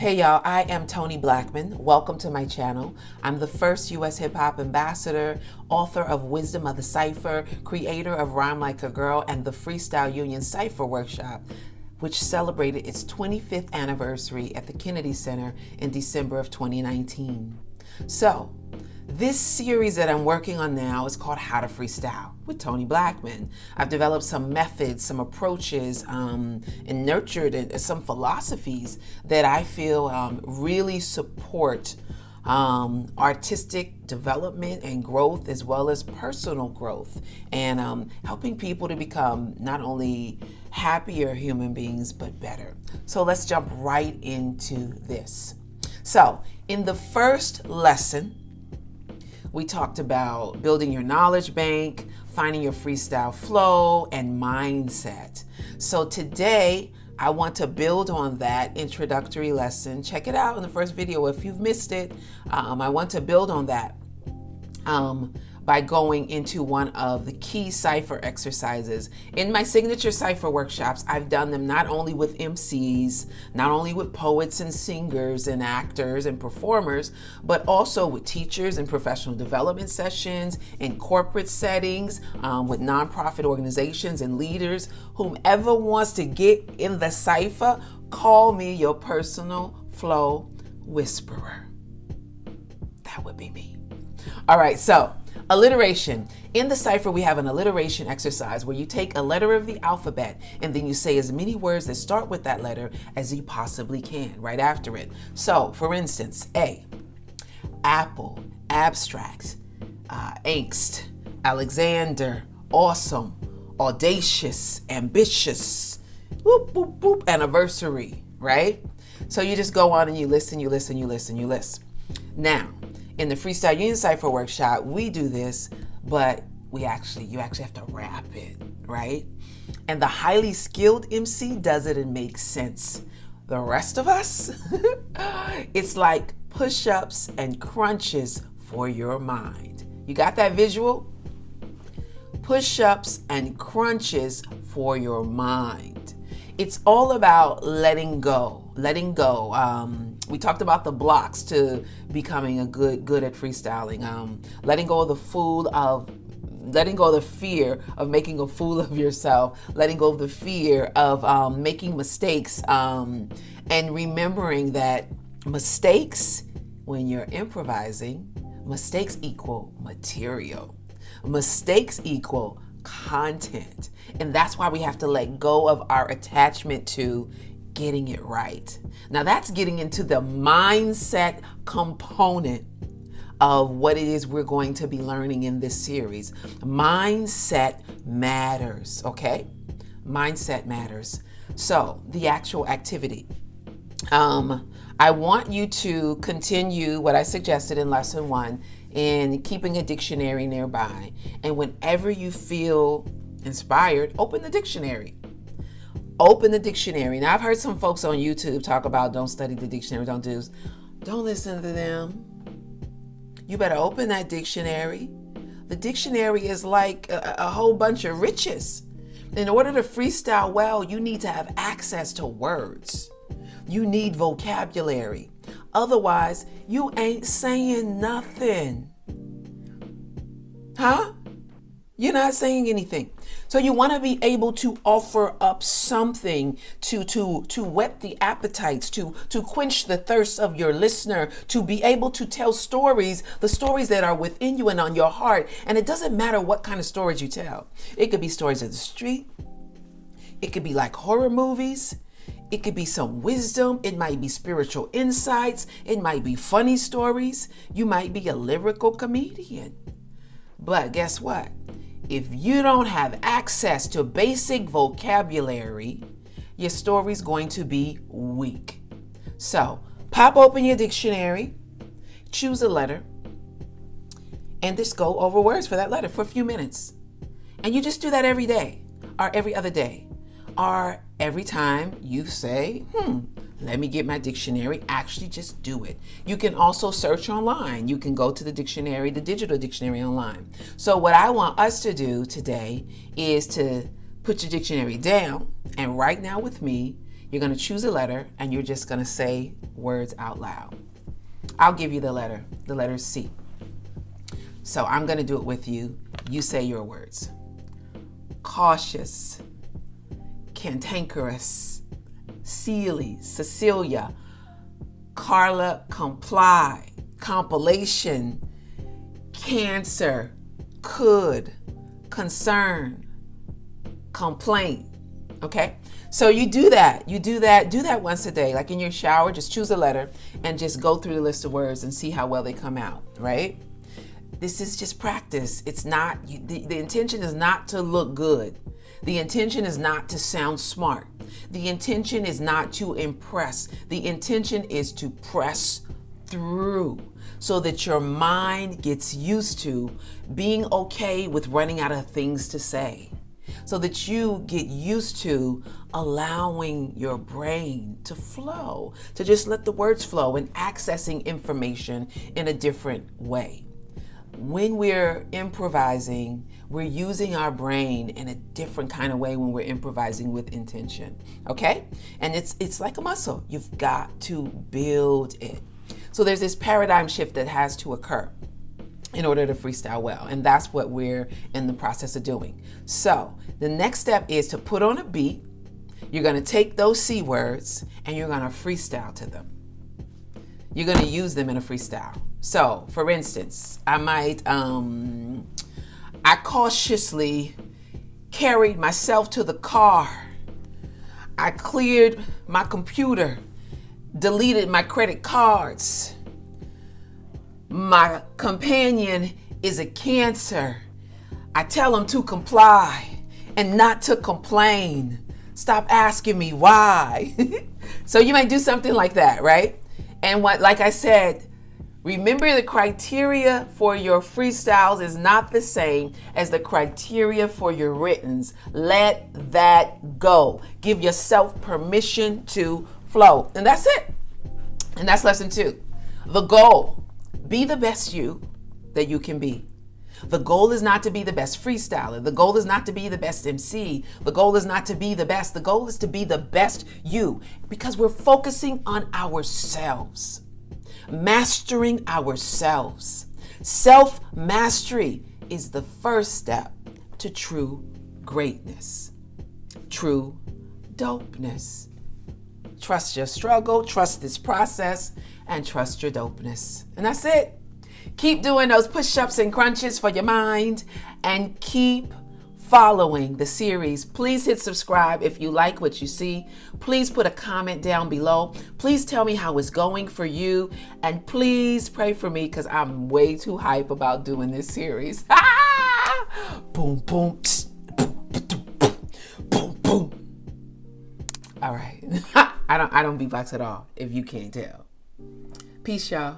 Hey y'all, I am Tony Blackman. Welcome to my channel. I'm the first U.S. hip hop ambassador, author of Wisdom of the Cypher, creator of Rhyme Like a Girl, and the Freestyle Union Cypher Workshop, which celebrated its 25th anniversary at the Kennedy Center in December of 2019. So, this series that I'm working on now is called How to Freestyle with Tony Blackman. I've developed some methods, some approaches, and nurtured some philosophies that I feel really support artistic development and growth, as well as personal growth, and helping people to become not only happier human beings, but better. So let's jump right into this. So in the first lesson, we talked about building your knowledge bank, finding your freestyle flow, and mindset. So today, I want to build on that introductory lesson. Check it out in the first video if you've missed it. I want to build on that by going into one of the key Cypher exercises. In my signature Cypher workshops, I've done them not only with MCs, not only with poets and singers and actors and performers, but also with teachers in professional development sessions, in corporate settings, with nonprofit organizations and leaders. Whomever wants to get in the Cypher, call me your personal flow whisperer. That would be me. All right, so alliteration. In the Cypher, we have an alliteration exercise where you take a letter of the alphabet and then you say as many words that start with that letter as you possibly can right after it. So, for instance, A, apple, abstract, angst, Alexander, awesome, audacious, ambitious, whoop, whoop, whoop, anniversary, right? So you just go on and you list. Now, in the Freestyle Union Cypher workshop, we do this, but you actually have to rap it, right? And the highly skilled MC does it and makes sense. The rest of us, it's like push-ups and crunches for your mind. You got that visual? Push-ups and crunches for your mind. It's all about letting go. We talked about the blocks to becoming a good at freestyling. Letting go of the fear of making a fool of yourself. Letting go of the fear of making mistakes, and remembering that mistakes, when you're improvising, mistakes equal material. Mistakes equal content. And that's why we have to let go of our attachment to getting it right. Now that's getting into the mindset component of what it is we're going to be learning in this series. Mindset matters, okay? Mindset matters. So the actual activity. I want you to continue what I suggested in lesson 1 in keeping a dictionary nearby. And whenever you feel inspired, open the dictionary. Open the dictionary. Now, I've heard some folks on YouTube talk about don't study the dictionary, don't listen to them. You better open that dictionary. The dictionary is like a whole bunch of riches. In order to freestyle well, you need to have access to words. You need vocabulary. Otherwise, you ain't saying nothing. Huh? You're not saying anything. So you want to be able to offer up something to whet the appetites, to quench the thirst of your listener, to be able to tell stories, the stories that are within you and on your heart. And it doesn't matter what kind of stories you tell. It could be stories of the street. It could be like horror movies. It could be some wisdom. It might be spiritual insights. It might be funny stories. You might be a lyrical comedian. But guess what? If you don't have access to basic vocabulary, your story's going to be weak. So pop open your dictionary, choose a letter, and just go over words for that letter for a few minutes. And you just do that every day, or every other day, or every time you say, let me get my dictionary. Actually, just do it. You can also search online. You can go to the dictionary, the digital dictionary online. So what I want us to do today is to put your dictionary down and right now with me, You're going to choose a letter and you're just going to say words out loud. I'll give you the letter C. So I'm going to do it with you. You say your words. Cautious, cantankerous, Sealy, Cecilia, Carla, comply, compilation, cancer, could, concern, complaint. Okay? So you do that. Do that once a day. Like in your shower, just choose a letter and just go through the list of words and see how well they come out, right? This is just practice. It's not, the intention is not to look good. The intention is not to sound smart. The intention is not to impress. The intention is to press through so that your mind gets used to being okay with running out of things to say. So that you get used to allowing your brain to flow, to just let the words flow and accessing information in a different way. When we're improvising, we're using our brain in a different kind of way when we're improvising with intention, okay? And it's like a muscle. You've got to build it. So there's this paradigm shift that has to occur in order to freestyle well. And that's what we're in the process of doing. So the next step is to put on a beat. You're going to take those C words and you're going to freestyle to them. You're going to use them in a freestyle. So for instance, I might, I cautiously carried myself to the car. I cleared my computer, deleted my credit cards. My companion is a cancer. I tell him to comply and not to complain. Stop asking me why. So you might do something like that, right? And like I said, remember the criteria for your freestyles is not the same as the criteria for your writtens. Let that go. Give yourself permission to flow. And that's it. And that's lesson 2. The goal. Be the best you that you can be. The goal is not to be the best freestyler. The goal is not to be the best MC. The goal is not to be the best. The goal is to be the best you, because we're focusing on ourselves, mastering ourselves. Self-mastery is the first step to true greatness, true dopeness. Trust your struggle, trust this process, and trust your dopeness. And that's it. Keep doing those push-ups and crunches for your mind and keep following the series. Please hit subscribe if you like what you see. Please put a comment down below. Please tell me how it's going for you. And please pray for me because I'm way too hype about doing this series. Boom, boom, boom, boom. All right. I don't beatbox at all, if you can't tell. Peace, y'all.